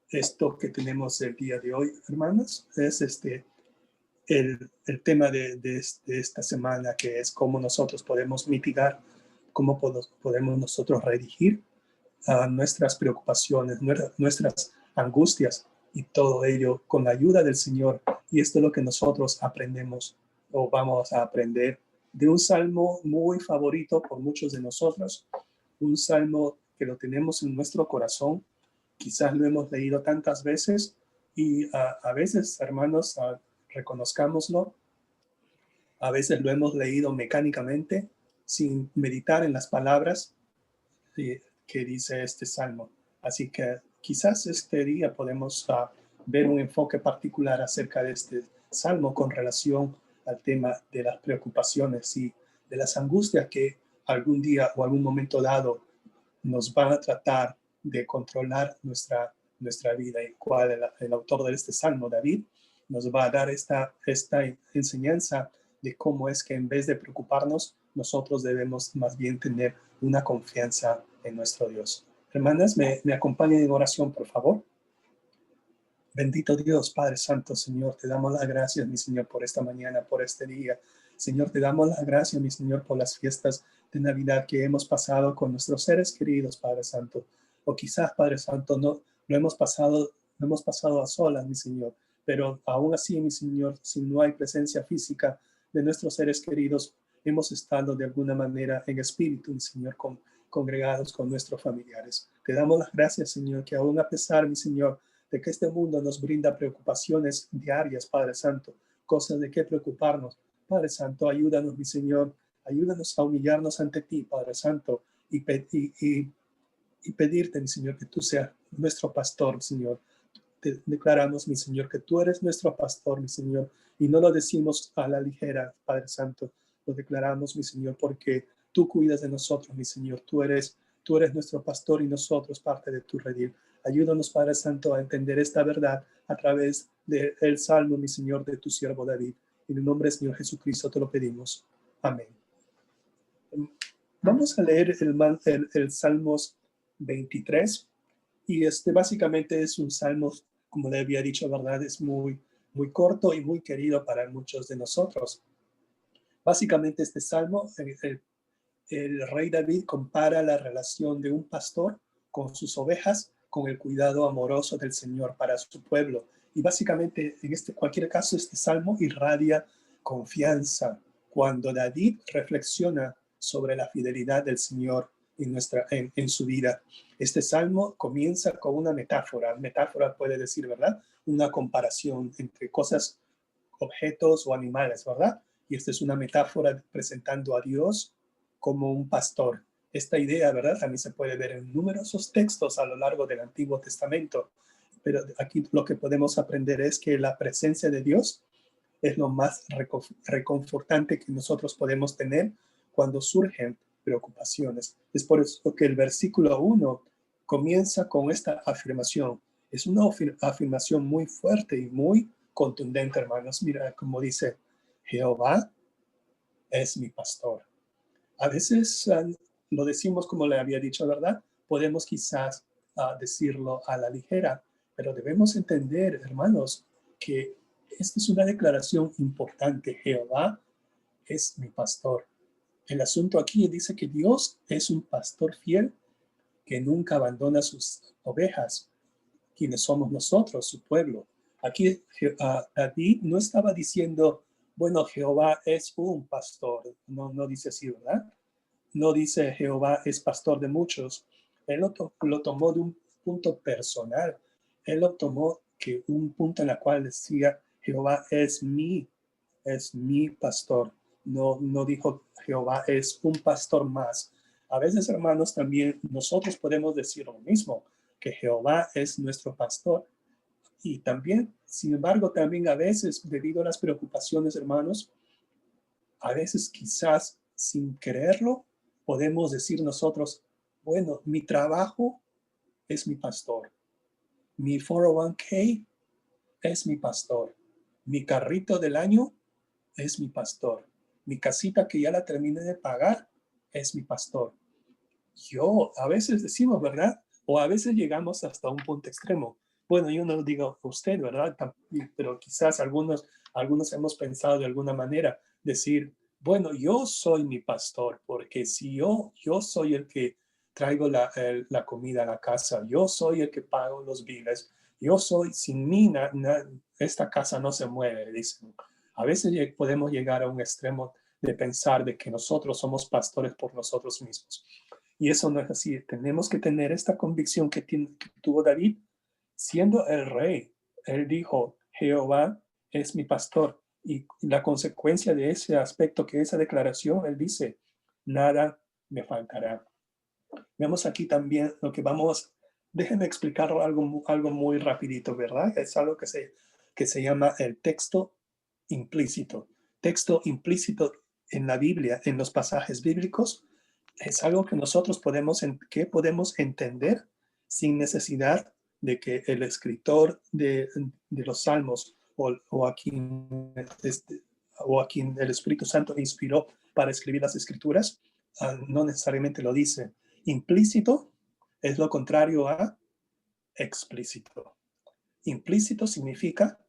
esto que tenemos el día de hoy, hermanos, es el tema de esta semana, que es cómo nosotros podemos mitigar, cómo podemos nosotros redirigir nuestras preocupaciones, nuestras angustias y todo ello con la ayuda del Señor. Y esto es lo que nosotros aprendemos o vamos a aprender de un salmo muy favorito por muchos de nosotros, un salmo que lo tenemos en nuestro corazón. Quizás lo hemos leído tantas veces y a veces, hermanos, reconozcámoslo, a veces lo hemos leído mecánicamente sin meditar en las palabras que dice este salmo. Así que quizás este día podemos ver un enfoque particular acerca de este salmo con relación al tema de las preocupaciones y de las angustias que algún día o algún momento dado nos van a tratar de controlar nuestra vida, y cual el autor de este salmo, David, nos va a dar esta enseñanza de cómo es que en vez de preocuparnos, nosotros debemos más bien tener una confianza en nuestro Dios. Hermanas, me acompañen en oración, por favor. Bendito Dios, Padre Santo, Señor, te damos las gracias, mi Señor, por esta mañana, por este día. Señor, te damos las gracias, mi Señor, por las fiestas de Navidad que hemos pasado con nuestros seres queridos, Padre Santo. O quizás, Padre Santo, no hemos pasado a solas, mi Señor. Pero aún así, mi Señor, si no hay presencia física de nuestros seres queridos, hemos estado de alguna manera en espíritu, mi Señor, congregados con nuestros familiares. Te damos las gracias, Señor, que aún a pesar, mi Señor, de que este mundo nos brinda preocupaciones diarias, Padre Santo, cosas de qué preocuparnos. Padre Santo, ayúdanos, mi Señor, ayúdanos a humillarnos ante ti, Padre Santo, y pedirte, mi Señor, que tú seas nuestro pastor, Señor. Te declaramos, mi Señor, que tú eres nuestro pastor, mi Señor, y no lo decimos a la ligera, Padre Santo, lo declaramos, mi Señor, porque tú cuidas de nosotros, mi Señor, tú eres nuestro pastor y nosotros parte de tu redil. Ayúdanos, Padre Santo, a entender esta verdad a través del salmo, mi Señor, de tu siervo David. En el nombre del Señor Jesucristo te lo pedimos. Amén. Vamos a leer el Salmos 23. Y básicamente es un salmo, como le había dicho, ¿verdad? Es muy, muy corto y muy querido para muchos de nosotros. Básicamente este salmo, el rey David compara la relación de un pastor con sus ovejas con el cuidado amoroso del Señor para su pueblo. Y básicamente, en cualquier caso, este salmo irradia confianza cuando David reflexiona sobre la fidelidad del Señor en su vida. Este salmo comienza con una metáfora. Metáfora puede decir, ¿verdad? Una comparación entre cosas, objetos o animales, ¿verdad? Y esta es una metáfora presentando a Dios como un pastor. Esta idea, ¿verdad? También se puede ver en numerosos textos a lo largo del Antiguo Testamento. Pero aquí lo que podemos aprender es que la presencia de Dios es lo más reconfortante que nosotros podemos tener cuando surgen preocupaciones. Es por eso que el versículo 1 comienza con esta afirmación. Es una afirmación muy fuerte y muy contundente, hermanos. Mira cómo dice: Jehová es mi pastor. A veces lo decimos como le había dicho, ¿verdad? Podemos quizás decirlo a la ligera, pero debemos entender, hermanos, que esta es una declaración importante. Jehová es mi pastor. El asunto aquí dice que Dios es un pastor fiel que nunca abandona sus ovejas, quienes somos nosotros, su pueblo. Aquí David no estaba diciendo, bueno, Jehová es un pastor. No, no dice así, ¿verdad? No dice Jehová es pastor de muchos. Él lo tomó de un punto personal. Él lo tomó que un punto en el cual decía Jehová es mi pastor. No, no dijo Jehová es un pastor más. A veces, hermanos, también nosotros podemos decir lo mismo, que Jehová es nuestro pastor. Y también, sin embargo, también a veces, debido a las preocupaciones, hermanos, a veces quizás sin quererlo, podemos decir nosotros, bueno, mi trabajo es mi pastor. Mi 401k es mi pastor. Mi carrito del año es mi pastor. Mi casita que ya la terminé de pagar es mi pastor. A veces decimos, ¿verdad? O a veces llegamos hasta un punto extremo. Bueno, yo no digo usted, ¿verdad? Pero quizás algunos hemos pensado de alguna manera decir, bueno, yo soy mi pastor, porque si yo soy el que traigo la comida a la casa, yo soy el que pago los biles, yo soy, sin mí, esta casa no se mueve, dicen. A veces podemos llegar a un extremo de pensar de que nosotros somos pastores por nosotros mismos. Y eso no es así. Tenemos que tener esta convicción que tuvo David siendo el rey. Él dijo, Jehová es mi pastor. Y la consecuencia de ese aspecto, que esa declaración, él dice, nada me faltará. Vemos aquí también lo que déjenme explicar algo muy rapidito, ¿verdad? Es algo que se llama el texto implícito. Texto implícito en la Biblia, en los pasajes bíblicos, es algo que nosotros podemos entender sin necesidad de que el escritor de los salmos o a quien el Espíritu Santo inspiró para escribir las escrituras, no necesariamente lo dice. Implícito es lo contrario a explícito. Implícito significa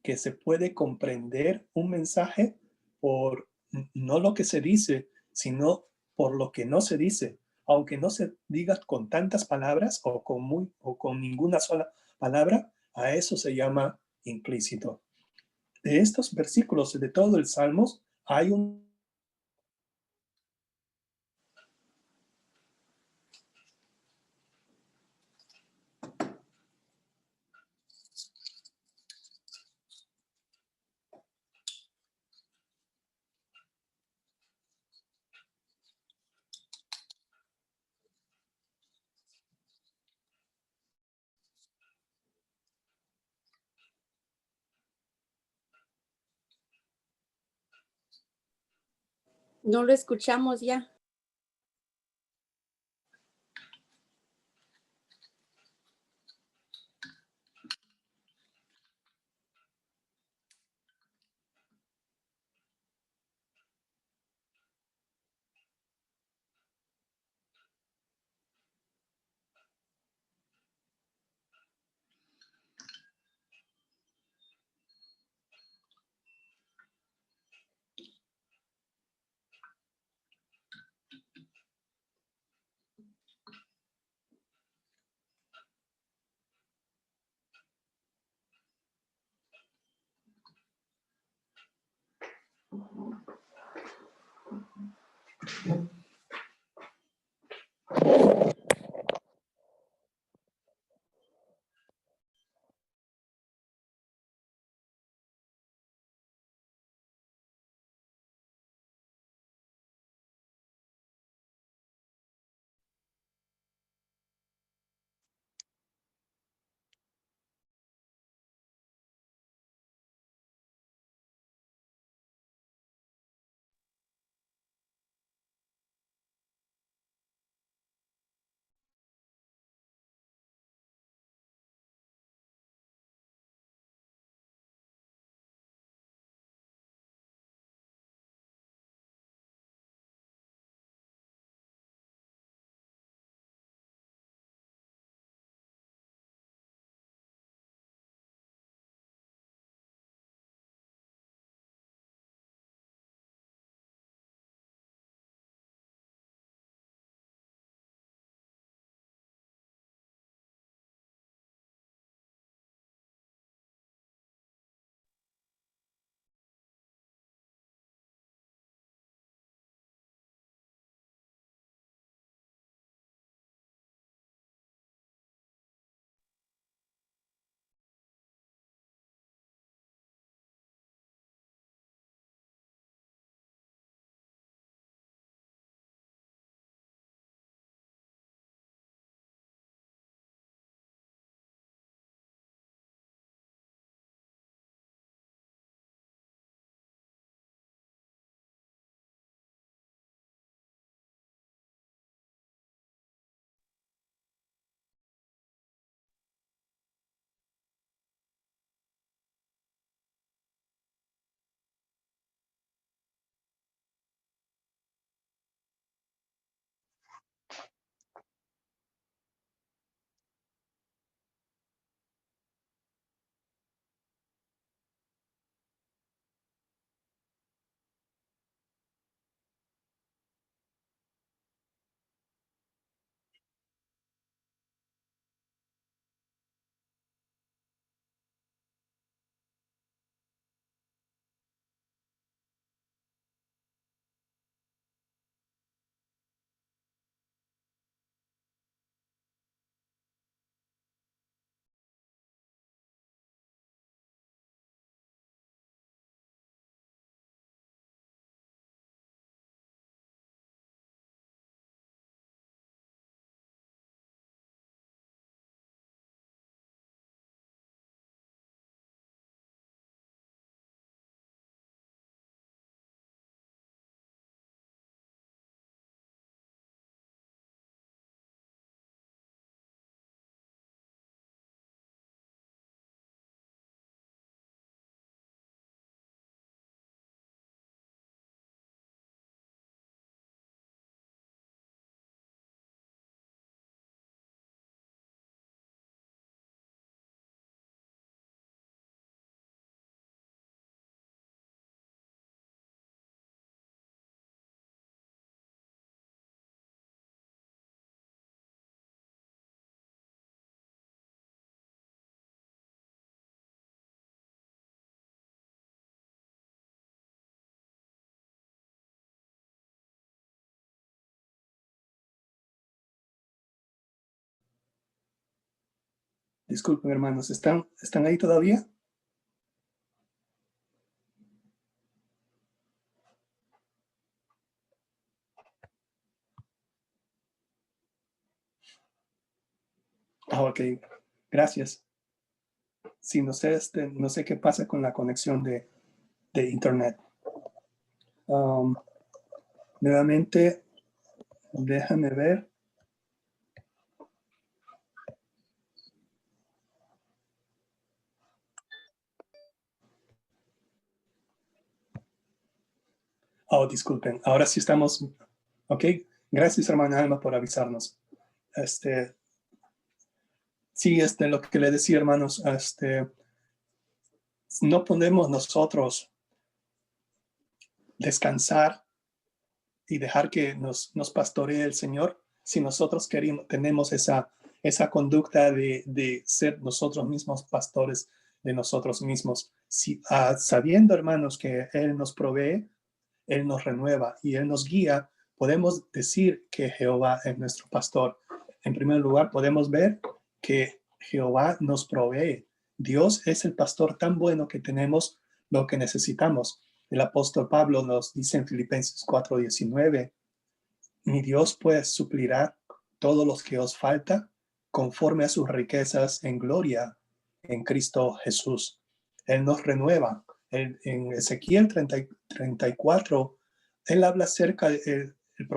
que se puede comprender un mensaje por no lo que se dice, sino por lo que no se dice, aunque no se diga con tantas palabras o con ninguna sola palabra, a eso se llama implícito. De estos versículos, de todo el Salmos, hay un... No lo escuchamos ya. Disculpen, hermanos, ¿están ahí todavía? Ok, gracias. Sí, no sé, no sé qué pasa con la conexión de internet. Nuevamente, déjame ver. Oh, disculpen, ahora sí estamos. Ok, gracias, hermana Alma, por avisarnos. Sí, lo que le decía, hermanos, no podemos nosotros descansar y dejar que nos pastoree el Señor si nosotros tenemos esa conducta de ser nosotros mismos pastores de nosotros mismos. Sabiendo, hermanos, que Él nos provee, Él nos renueva y Él nos guía, podemos decir que Jehová es nuestro pastor. En primer lugar, podemos ver que Jehová nos provee. Dios es el pastor tan bueno que tenemos lo que necesitamos. El apóstol Pablo nos dice en Filipenses 4:19, mi Dios pues suplirá todo lo que os falta conforme a sus riquezas en gloria en Cristo Jesús. Él nos renueva. En Ezequiel 34, él habla acerca del el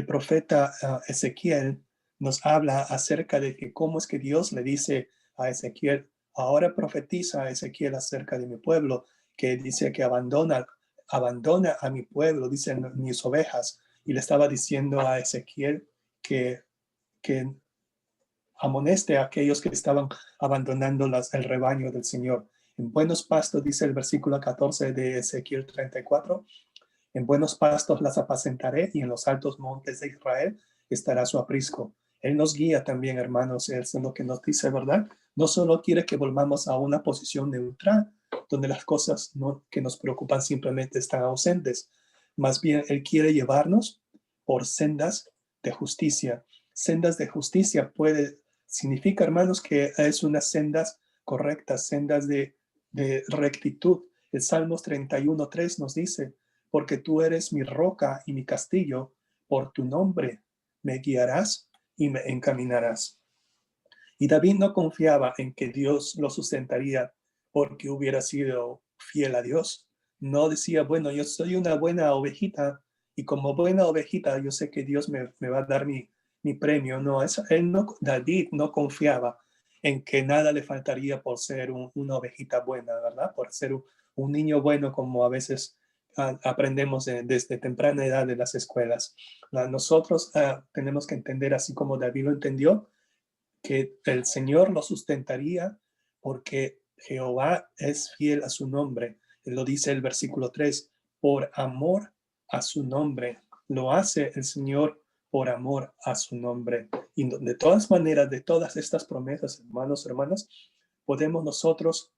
profeta Ezequiel nos habla acerca de que cómo es que Dios le dice a Ezequiel, ahora profetiza a Ezequiel acerca de mi pueblo, que dice que abandona a mi pueblo, dicen mis ovejas, y le estaba diciendo a Ezequiel que amoneste a aquellos que estaban abandonando el rebaño del Señor. En buenos pastos, dice el versículo 14 de Ezequiel 34, en buenos pastos las apacentaré y en los altos montes de Israel estará su aprisco. Él nos guía también, hermanos, es lo que nos dice, ¿verdad? No solo quiere que volvamos a una posición neutral, donde las cosas que nos preocupan simplemente están ausentes. Más bien, Él quiere llevarnos por sendas de justicia. Sendas de justicia significa, hermanos, que es unas sendas correctas, sendas de rectitud. El Salmos 31:3 nos dice, porque tú eres mi roca y mi castillo, por tu nombre me guiarás y me encaminarás. Y David no confiaba en que Dios lo sustentaría porque hubiera sido fiel a Dios. No decía, bueno, yo soy una buena ovejita y como buena ovejita yo sé que Dios me va a dar mi premio. No, David no confiaba en que nada le faltaría por ser una ovejita buena, ¿verdad? Por ser un niño bueno como a veces aprendemos desde temprana edad de las escuelas. Nosotros tenemos que entender, así como David lo entendió, que el Señor lo sustentaría porque Jehová es fiel a su nombre. Lo dice el versículo 3, por amor a su nombre. Lo hace el Señor por amor a su nombre. Y de todas maneras, de todas estas promesas, hermanos, hermanas, podemos nosotros,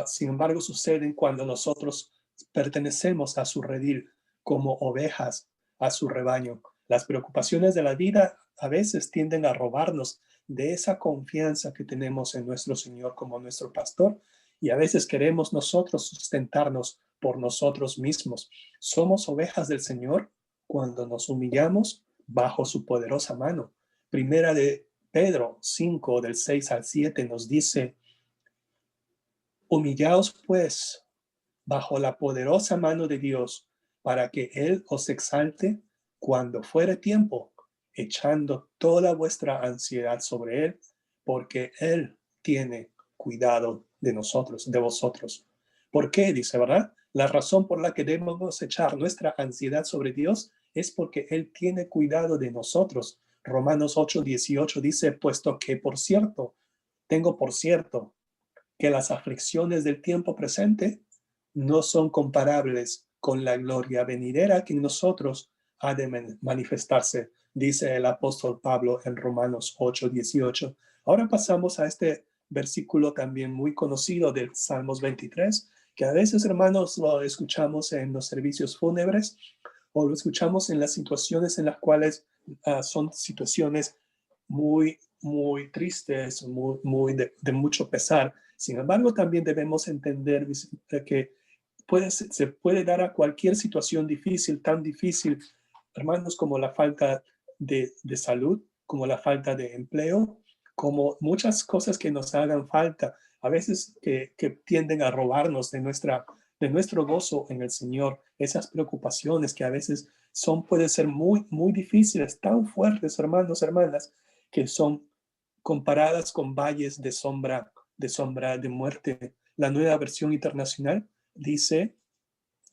sin embargo, suceden cuando nosotros pertenecemos a su redil como ovejas a su rebaño. Las preocupaciones de la vida a veces tienden a robarnos de esa confianza que tenemos en nuestro Señor como nuestro pastor y a veces queremos nosotros sustentarnos por nosotros mismos. Somos ovejas del Señor cuando nos humillamos bajo su poderosa mano. Primera de Pedro 5, del 6 al 7 nos dice, humillaos pues bajo la poderosa mano de Dios para que Él os exalte cuando fuere tiempo, echando toda vuestra ansiedad sobre Él, porque Él tiene cuidado de nosotros, de vosotros. ¿Por qué? Dice, ¿verdad? La razón por la que debemos echar nuestra ansiedad sobre Dios es porque Él tiene cuidado de nosotros. Romanos 8:18 dice, puesto que, tengo por cierto que las aflicciones del tiempo presente no son comparables con la gloria venidera que en nosotros ha de manifestarse, dice el apóstol Pablo en Romanos 8:18. Ahora pasamos a este versículo también muy conocido del Salmos 23, que a veces, hermanos, lo escuchamos en los servicios fúnebres o lo escuchamos en las situaciones en las cuales son situaciones muy muy tristes, muy de mucho pesar. Sin embargo, también debemos entender que se puede dar a cualquier situación difícil, tan difícil, hermanos, como la falta de salud, como la falta de empleo, como muchas cosas que nos hagan falta, a veces que tienden a robarnos de nuestro gozo en el Señor, esas preocupaciones que a veces pueden ser muy difíciles, tan fuertes, hermanos, hermanas, que son comparadas con valles de muerte. La Nueva Versión Internacional dice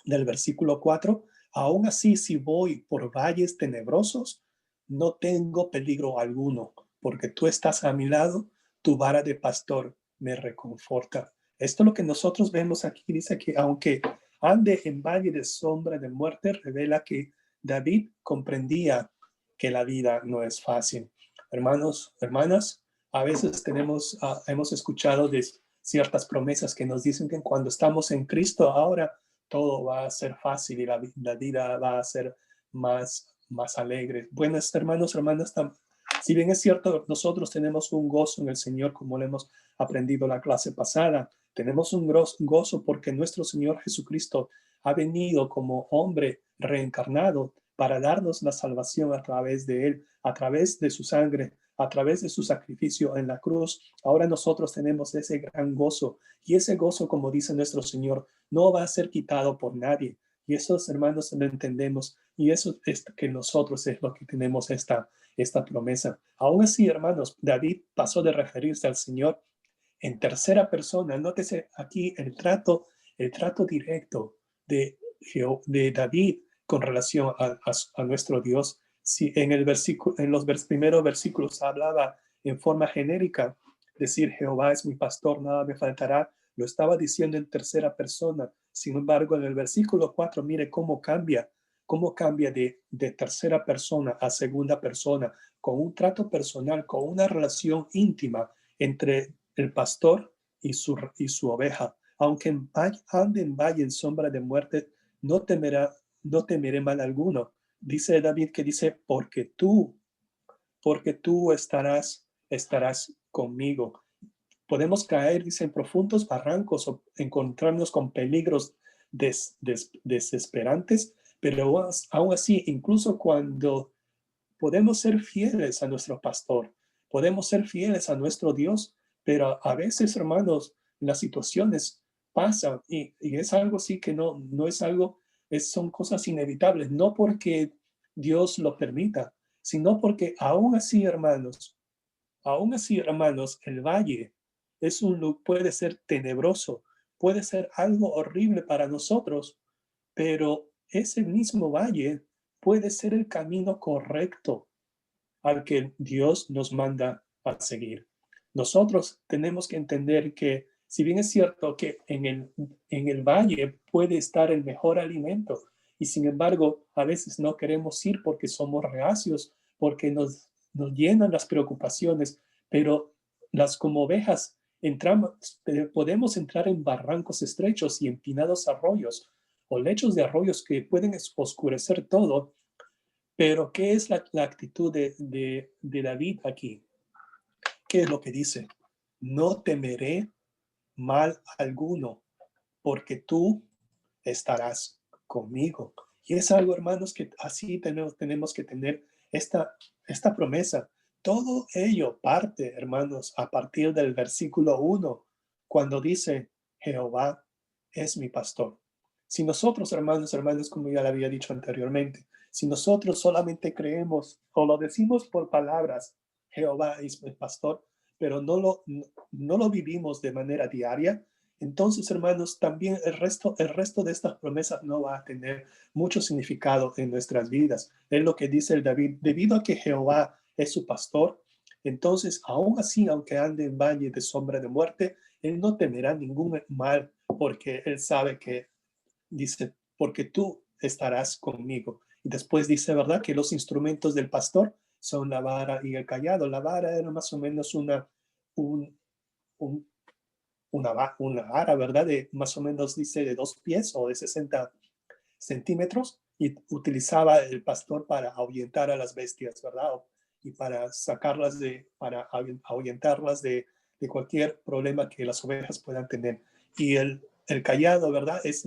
del versículo 4, aún así si voy por valles tenebrosos, no tengo peligro alguno, porque tú estás a mi lado, tu vara de pastor me reconforta. Esto es lo que nosotros vemos aquí, dice que aunque ande en valle de sombra de muerte, revela que David comprendía que la vida no es fácil. Hermanos, hermanas, a veces hemos escuchado de ciertas promesas que nos dicen que cuando estamos en Cristo ahora todo va a ser fácil y la vida va a ser más alegre. Buenas hermanos, hermanas, si bien es cierto, nosotros tenemos un gozo en el Señor, como lo hemos aprendido la clase pasada, tenemos un gozo porque nuestro Señor Jesucristo ha venido como hombre reencarnado para darnos la salvación a través de Él, a través de su sangre, a través de su sacrificio en la cruz. Ahora nosotros tenemos ese gran gozo y ese gozo, como dice nuestro Señor, no va a ser quitado por nadie. Y esos hermanos lo entendemos y eso es que nosotros es lo que tenemos esta promesa. Aún así, hermanos, David pasó de referirse al Señor en tercera persona. Nótese aquí el trato directo de David con relación a nuestro Dios. Si en los primeros versículos hablaba en forma genérica, decir Jehová es mi pastor, nada me faltará, lo estaba diciendo en tercera persona. Sin embargo, en el versículo 4, mire cómo cambia de tercera persona a segunda persona, con un trato personal, con una relación íntima entre el pastor y su oveja. Aunque ande en valle en sombra de muerte, no temeré mal alguno. Dice David que dice, porque tú estarás conmigo. Podemos caer, dice, en profundos barrancos o encontrarnos con peligros desesperantes, pero aún así, incluso cuando podemos ser fieles a nuestro pastor, podemos ser fieles a nuestro Dios, pero a veces, hermanos, las situaciones pasan y es algo sí que no es algo, son cosas inevitables, no porque Dios lo permita, sino porque aún así, hermanos, el valle puede ser tenebroso, puede ser algo horrible para nosotros, pero ese mismo valle puede ser el camino correcto al que Dios nos manda a seguir. Nosotros tenemos que entender que, si bien es cierto que en el valle puede estar el mejor alimento, y sin embargo, a veces no queremos ir porque somos reacios, porque nos llenan las preocupaciones, pero como ovejas podemos entrar en barrancos estrechos y empinados arroyos o lechos de arroyos que pueden oscurecer todo. Pero, ¿qué es la actitud de David aquí? ¿Qué es lo que dice? No temeré mal alguno, porque tú estarás conmigo. Y es algo, hermanos, que así tenemos que tener esta promesa. Todo ello parte, hermanos, a partir del versículo 1, cuando dice, Jehová es mi pastor. Si nosotros, hermanos, como ya le había dicho anteriormente, si nosotros solamente creemos o lo decimos por palabras, Jehová es mi pastor, pero no lo vivimos de manera diaria, entonces, hermanos, también el resto de estas promesas no va a tener mucho significado en nuestras vidas. Es lo que dice el David, debido a que Jehová es su pastor, entonces, aún así, aunque ande en valle de sombra de muerte, él no temerá ningún mal, porque él sabe que, dice, porque tú estarás conmigo. Y después dice, ¿verdad? Que los instrumentos del pastor son la vara y el cayado. La vara era más o menos un, un una vara, ¿verdad? De más o menos, dice, de 2 pies o de 60 centímetros y utilizaba el pastor para ahuyentar a las bestias, ¿verdad? y para sacarlas para ahuyentarlas de cualquier problema que las ovejas puedan tener. Y el cayado, ¿verdad? Es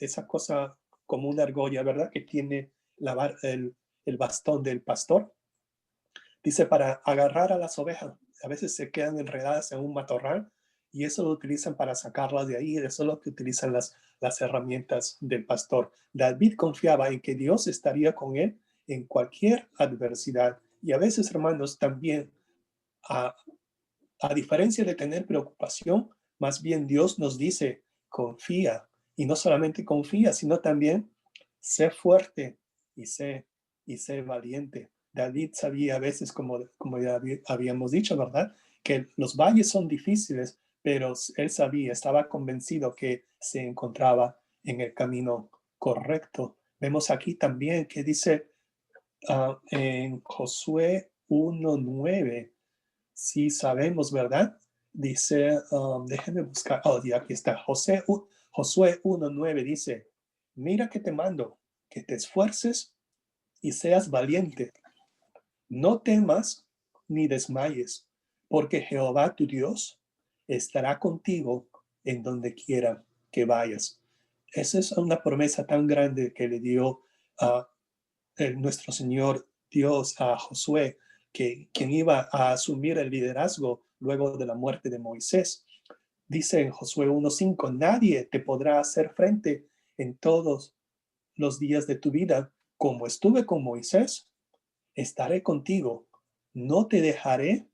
esa cosa como una argolla, ¿verdad? Que tiene el bastón del pastor. Dice para agarrar a las ovejas. A veces se quedan enredadas en un matorral y eso lo utilizan para sacarlas de ahí. Eso es lo que utilizan las herramientas del pastor. David confiaba en que Dios estaría con él en cualquier adversidad. Y a veces, hermanos, también, a diferencia de tener preocupación, más bien Dios nos dice, confía. Y no solamente confía, sino también sé fuerte y sé valiente. David sabía a veces, como ya habíamos dicho, ¿verdad? Que los valles son difíciles, pero él sabía, estaba convencido que se encontraba en el camino correcto. Vemos aquí también que dice en Josué 1:9, sí sabemos, ¿verdad? Dice, déjenme buscar, y aquí está, Josué 1:9 dice, mira que te mando, que te esfuerces y seas valiente. No temas ni desmayes, porque Jehová tu Dios estará contigo en donde quiera que vayas. Esa es una promesa tan grande que le dio a nuestro Señor Dios a Josué, quien iba a asumir el liderazgo luego de la muerte de Moisés. Dice en Josué 1:5, nadie te podrá hacer frente en todos los días de tu vida. Como estuve con Moisés, estaré contigo. No te dejaré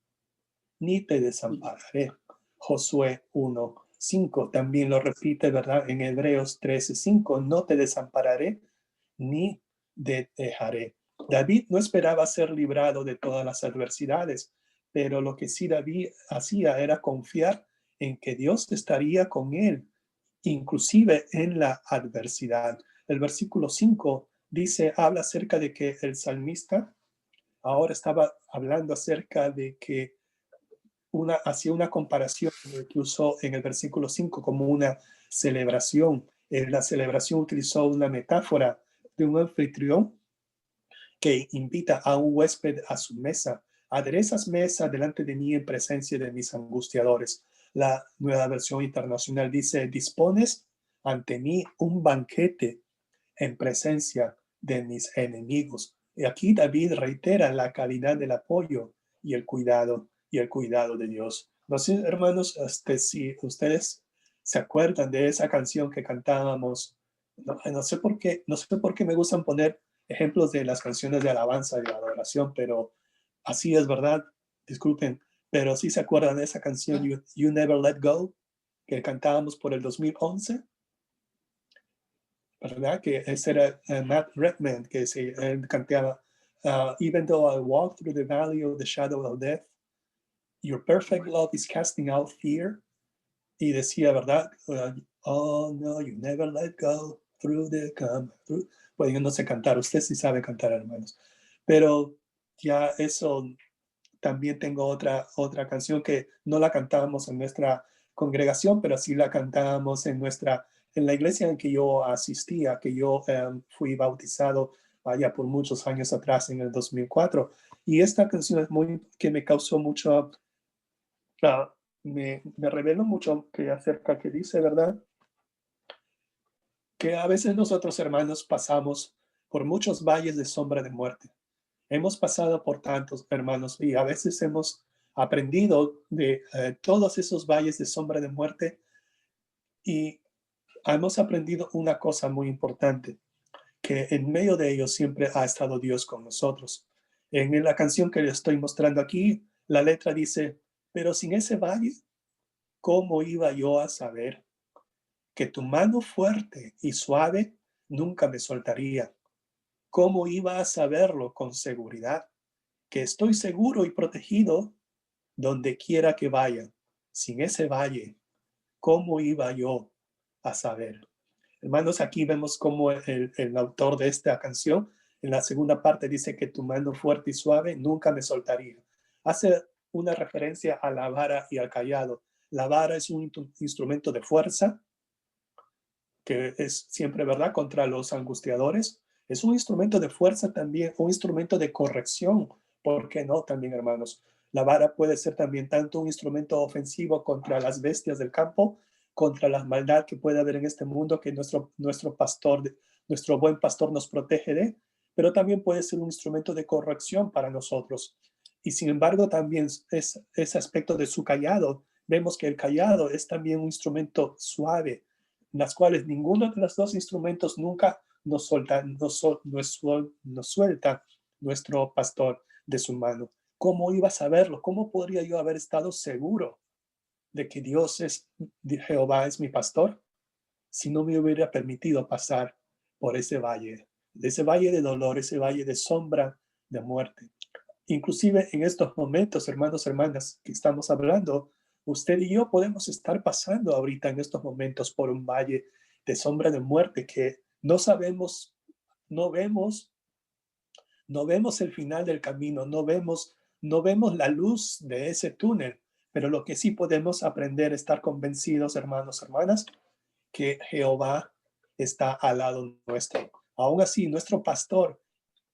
ni te desampararé. Josué 1:5 también lo repite, ¿verdad? En Hebreos 13:5, no te desampararé ni te dejaré. David no esperaba ser librado de todas las adversidades, pero lo que sí David hacía era confiar en que Dios estaría con él, inclusive en la adversidad. El versículo 5 dice, habla acerca de que el salmista ahora estaba hablando acerca de que hacía una comparación que usó en el versículo 5 como una celebración. En la celebración utilizó una metáfora de un anfitrión que invita a un huésped a su mesa. Aderezas mesa delante de mí en presencia de mis angustiadores. La nueva versión internacional dice, dispones ante mí un banquete en presencia de mis enemigos. Y aquí David reitera la calidad del apoyo y el cuidado de Dios. No sé, hermanos, si ustedes se acuerdan de esa canción que cantábamos. No sé por qué me gustan poner ejemplos de las canciones de alabanza y de adoración, pero así es, ¿verdad? Disculpen, pero sí se acuerdan de esa canción You Never Let Go, que cantábamos por el 2011. ¿Verdad? Que ese era Matt Redman, que él cantaba, Even though I walk through the valley of the shadow of death, your perfect love is casting out fear. Y decía, ¿verdad? Oh, no, you never let go through the come. Bueno, yo no sé cantar, usted sí sabe cantar, hermanos. Pero ya eso, también tengo otra canción que no la cantábamos en nuestra congregación, pero sí la cantábamos en la iglesia en que yo asistía, que yo fui bautizado allá por muchos años atrás, en el 2004. Y esta canción es que me causó mucho, me reveló mucho acerca que dice, ¿verdad? Que a veces nosotros, hermanos, pasamos por muchos valles de sombra de muerte. Hemos pasado por tantos, hermanos, y a veces hemos aprendido de todos esos valles de sombra de muerte, y hemos aprendido una cosa muy importante, que en medio de ellos siempre ha estado Dios con nosotros. En la canción que les estoy mostrando aquí, la letra dice, pero sin ese valle, ¿cómo iba yo a saber que tu mano fuerte y suave nunca me soltaría? ¿Cómo iba a saberlo con seguridad? Que estoy seguro y protegido donde quiera que vaya. Sin ese valle, ¿cómo iba yo a saber? Hermanos, aquí vemos cómo el autor de esta canción, en la segunda parte, dice que tu mano fuerte y suave nunca me soltaría. Hace una referencia a la vara y al cayado. La vara es un instrumento de fuerza, que es siempre, ¿verdad?, contra los angustiadores. Es un instrumento de fuerza también, un instrumento de corrección ¿Por qué no también, hermanos? La vara puede ser también tanto un instrumento ofensivo contra las bestias del campo, contra la maldad que puede haber en este mundo que nuestro pastor, nuestro buen pastor nos protege de, pero también puede ser un instrumento de corrección para nosotros. Y sin embargo, también es ese aspecto de su cayado. Vemos que el cayado es también un instrumento suave, en las cuales ninguno de los dos instrumentos nunca nos suelta nuestro pastor de su mano. ¿Cómo iba a saberlo? ¿Cómo podría yo haber estado seguro de que Jehová es mi pastor, si no me hubiera permitido pasar por ese valle de dolor, ese valle de sombra de muerte? Inclusive en estos momentos, hermanos, hermanas, que estamos hablando, usted y yo podemos estar pasando ahorita en estos momentos por un valle de sombra de muerte que no sabemos, no vemos, no vemos el final del camino, no vemos la luz de ese túnel, pero lo que sí podemos aprender, estar convencidos, hermanos, hermanas, que Jehová está al lado nuestro. Aún así, nuestro pastor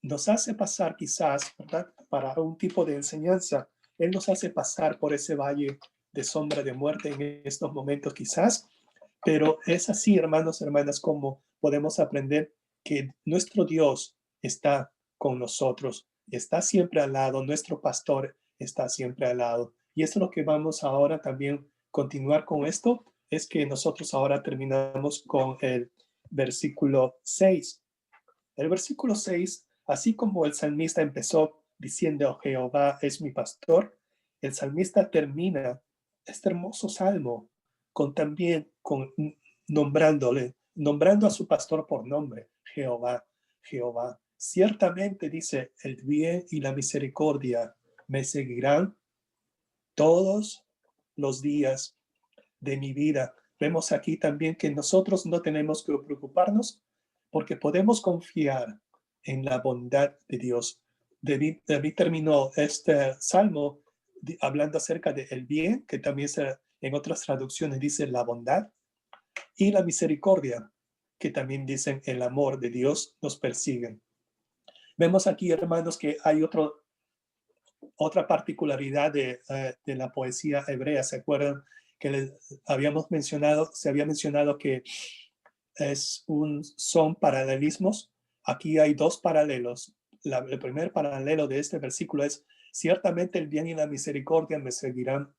nos hace pasar quizás, ¿verdad? Para un tipo de enseñanza, Él nos hace pasar por ese valle de sombra de muerte en estos momentos quizás, pero es así, hermanos, hermanas, como podemos aprender que nuestro Dios está con nosotros, está siempre al lado, nuestro pastor está siempre al lado. Y esto es lo que vamos ahora también continuar con esto, es que nosotros ahora terminamos con el versículo 6. El versículo 6, así como el salmista empezó diciendo, Jehová es mi pastor, el salmista termina este hermoso salmo con nombrando a su pastor por nombre, Jehová, Jehová. Ciertamente dice, el bien y la misericordia me seguirán todos los días de mi vida. Vemos aquí también que nosotros no tenemos que preocuparnos porque podemos confiar en la bondad de Dios. David terminó este salmo hablando acerca del bien, que también en otras traducciones dice la bondad, y la misericordia, que también dicen el amor de Dios nos persiguen. Vemos aquí, hermanos, que hay otra particularidad de la poesía hebrea. ¿Se acuerdan que se había mencionado que son paralelismos? Aquí hay dos paralelos. El primer paralelo de este versículo es, ciertamente el bien y la misericordia me seguirán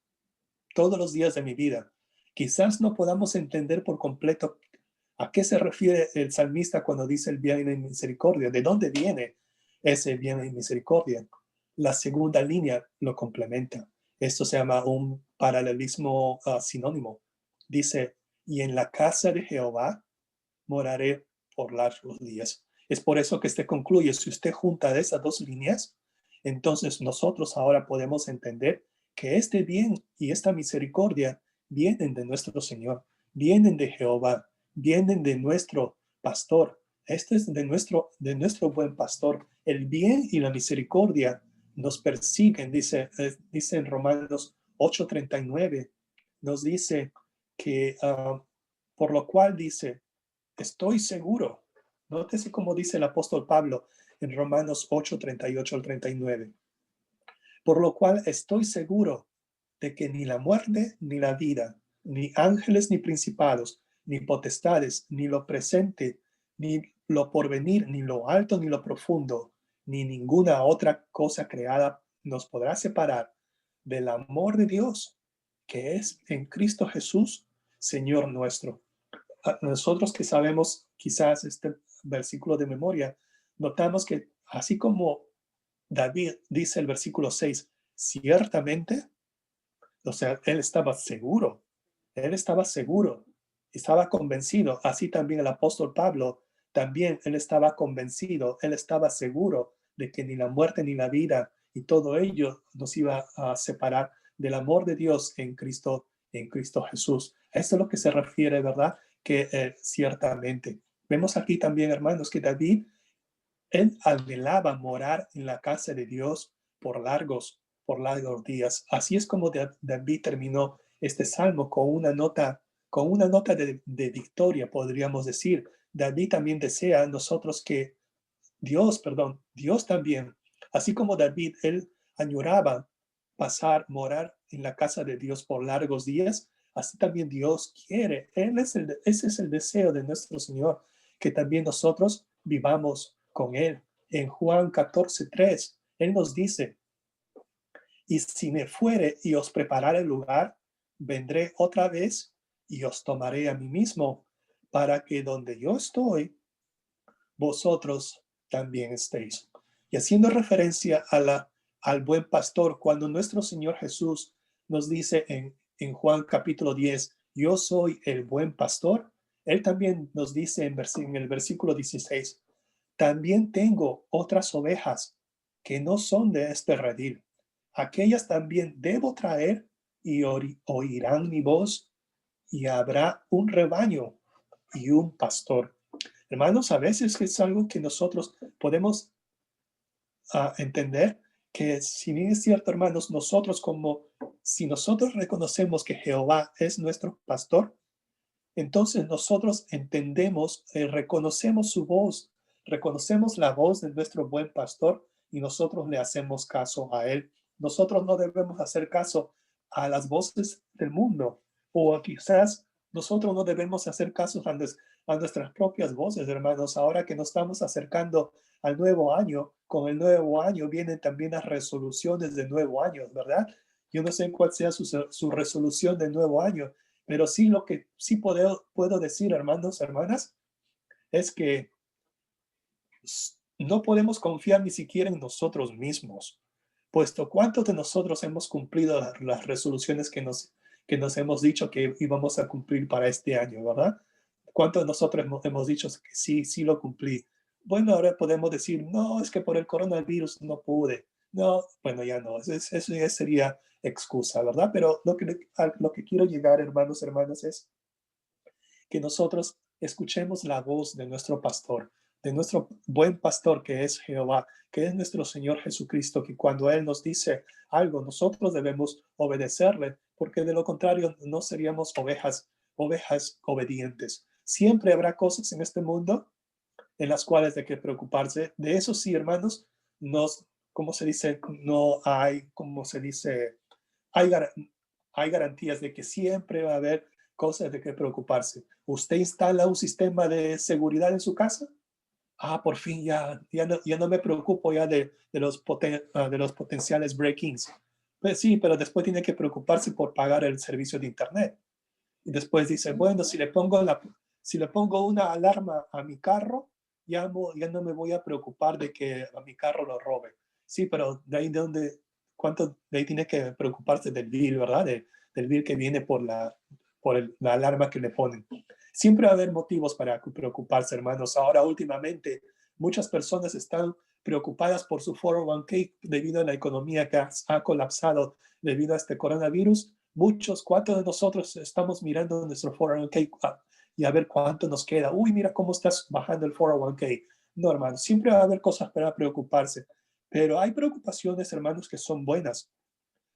todos los días de mi vida. Quizás no podamos entender por completo a qué se refiere el salmista cuando dice el bien y la misericordia. ¿De dónde viene ese bien y misericordia? La segunda línea lo complementa. Esto se llama un paralelismo sinónimo. Dice, y en la casa de Jehová moraré por largos días. Es por eso que concluye, si usted junta esas dos líneas, entonces nosotros ahora podemos entender que este bien y esta misericordia vienen de nuestro Señor, vienen de Jehová, vienen de nuestro pastor. Este es de nuestro buen pastor. El bien y la misericordia nos persiguen, dice en Romanos 8:39, nos dice que, por lo cual dice, estoy seguro. Nótese cómo dice el apóstol Pablo en Romanos 8:38 al 39. Por lo cual estoy seguro de que ni la muerte ni la vida, ni ángeles ni principados, ni potestades, ni lo presente, ni lo porvenir, ni lo alto ni lo profundo, ni ninguna otra cosa creada nos podrá separar del amor de Dios que es en Cristo Jesús, Señor nuestro. Nosotros que sabemos quizás este versículo de memoria, notamos que así como David dice el versículo 6, ciertamente, o sea, él estaba seguro, estaba convencido, así también el apóstol Pablo, también él estaba convencido, él estaba seguro de que ni la muerte ni la vida y todo ello nos iba a separar del amor de Dios en Cristo Jesús. Esto es lo que se refiere, ¿verdad? Que ciertamente. Vemos aquí también, hermanos, que David, él anhelaba morar en la casa de Dios por largos días. Así es como David terminó este salmo con una nota de victoria, podríamos decir. David también desea a nosotros que Dios también, Así como David, él añoraba morar en la casa de Dios por largos días, así también Dios quiere. Ese es el deseo de nuestro Señor, que también nosotros vivamos con Él. En Juan 14:3, Él nos dice, y si me fuere y os preparare el lugar, vendré otra vez y os tomaré a mí mismo, para que donde yo estoy, vosotros también estéis. Y haciendo referencia al buen pastor, cuando nuestro Señor Jesús nos dice en Juan capítulo 10, yo soy el buen pastor, Él también nos dice en el versículo 16, también tengo otras ovejas que no son de este redil. Aquellas también debo traer y oirán mi voz y habrá un rebaño y un pastor. Hermanos, a veces es algo que nosotros podemos entender que si bien es cierto, hermanos, si nosotros reconocemos que Jehová es nuestro pastor, entonces nosotros entendemos, reconocemos su voz, reconocemos la voz de nuestro buen pastor y nosotros le hacemos caso a él. Nosotros no debemos hacer caso a las voces del mundo, o quizás nosotros no debemos hacer caso a nuestras propias voces, hermanos. Ahora que nos estamos acercando al nuevo año, con el nuevo año vienen también las resoluciones de nuevo año, ¿verdad? Yo no sé cuál sea su resolución de nuevo año, pero sí lo que sí puedo decir, hermanos, hermanas, es que no podemos confiar ni siquiera en nosotros mismos, puesto cuántos de nosotros hemos cumplido las resoluciones que nos hemos dicho que íbamos a cumplir para este año, ¿verdad? ¿Cuántos de nosotros hemos dicho que sí, sí lo cumplí? Bueno, ahora podemos decir, no, es que por el coronavirus no pude. No, bueno, ya no, eso ya sería excusa, ¿verdad? Pero lo que quiero llegar, hermanos, hermanas, es que nosotros escuchemos la voz de nuestro pastor, de nuestro buen pastor que es Jehová, que es nuestro Señor Jesucristo, que cuando Él nos dice algo, nosotros debemos obedecerle, porque de lo contrario no seríamos ovejas obedientes. Siempre habrá cosas en este mundo en las cuales hay que preocuparse. De eso sí, hermanos, como se dice, no hay, como se dice, hay, hay garantías de que siempre va a haber cosas de que preocuparse. ¿Usted instala un sistema de seguridad en su casa? Por fin ya no me preocupo ya de los potenciales break-ins. Pues sí, pero después tiene que preocuparse por pagar el servicio de internet. Y después dice, bueno, si le pongo una alarma a mi carro, ya no me voy a preocupar de que a mi carro lo robe. Sí, pero ¿cuánto de ahí tiene que preocuparse del bill, verdad? Del bill que viene la alarma que le ponen. Siempre va a haber motivos para preocuparse, hermanos. Ahora, últimamente, muchas personas están preocupadas por su 401k debido a la economía que ha colapsado debido a este coronavirus. ¿Cuántos de nosotros estamos mirando nuestro 401k y a ver cuánto nos queda? Uy, mira cómo estás bajando el 401k. No, hermanos, siempre va a haber cosas para preocuparse, pero hay preocupaciones, hermanos, que son buenas.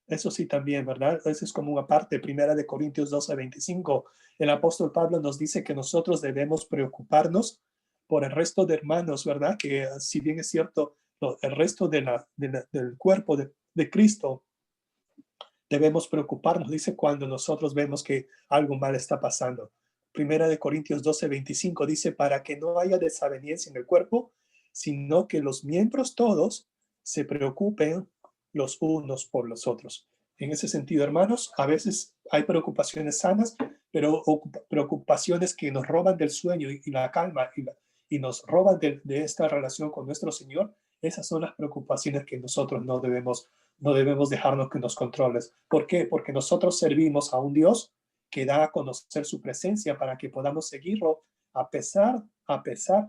Eso sí también, ¿verdad? Eso es como una parte, primera de Corintios 12:25. El apóstol Pablo nos dice que nosotros debemos preocuparnos por el resto de hermanos, ¿verdad? Que si bien es cierto, el resto del cuerpo de Cristo, debemos preocuparnos, dice, cuando nosotros vemos que algo mal está pasando. Primera de Corintios 12:25 dice, para que no haya desaveniencia en el cuerpo, sino que los miembros todos se preocupen los unos por los otros. En ese sentido, hermanos, a veces hay preocupaciones sanas, pero preocupaciones que nos roban del sueño y la calma y nos roban de esta relación con nuestro Señor. Esas son las preocupaciones que nosotros no debemos dejarnos que nos controles. ¿Por qué? Porque nosotros servimos a un Dios que da a conocer su presencia para que podamos seguirlo a pesar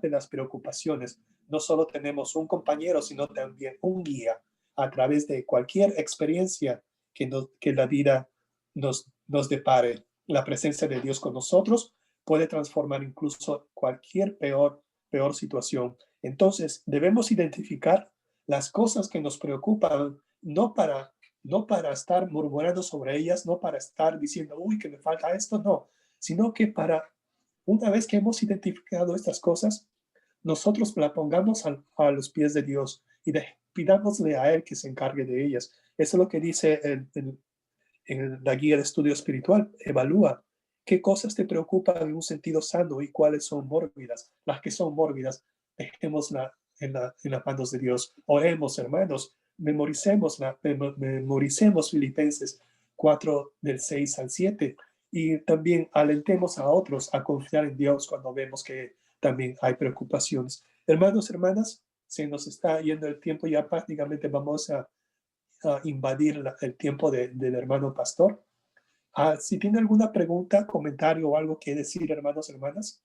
de las preocupaciones. No solo tenemos un compañero, sino también un guía a través de cualquier experiencia que la vida nos depare. La presencia de Dios con nosotros puede transformar incluso cualquier peor situación. Entonces, debemos identificar las cosas que nos preocupan, no para estar murmurando sobre ellas, no para estar diciendo, uy, que me falta esto, no, sino que una vez que hemos identificado estas cosas, nosotros la pongamos a los pies de Dios y pidámosle a Él que se encargue de ellas. Eso es lo que dice en la guía de estudio espiritual. Evalúa qué cosas te preocupan en un sentido sano y cuáles son mórbidas. Las que son mórbidas, dejémosla en las manos de Dios. Oremos, hermanos, memoricemos Filipenses 4 del 6 al 7 y también alentemos a otros a confiar en Dios cuando vemos que también hay preocupaciones. Hermanos, hermanas, se nos está yendo el tiempo, ya prácticamente vamos a invadir el tiempo del hermano pastor. Si tiene alguna pregunta, comentario o algo que decir, hermanos, hermanas.